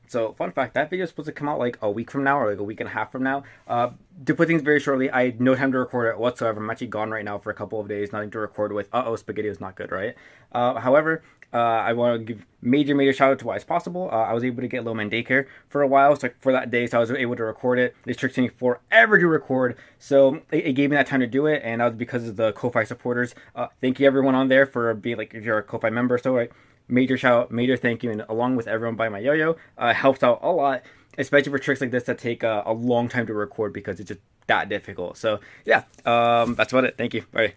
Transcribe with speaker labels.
Speaker 1: So, fun fact, that video is supposed to come out like a week from now or like a week and a half from now. To put things very shortly, I had no time to record it whatsoever. I'm actually gone right now for a couple of days, nothing to record with. Spaghetti was not good, right? However, I want to give major shout out to why it's possible. I was able to get little man daycare for a while, so for that day, so I was able to record it. It took me forever to record, so it gave me that time to do it, and that was because of the Ko-Fi supporters. Thank you everyone on there for being like, if you're a Ko-Fi member, so right. Major shout out, major thank you, and along with everyone buying my yo-yo, helps out a lot, especially for tricks like this that take a long time to record because it's just that difficult. So yeah, that's about it. Thank you. Bye.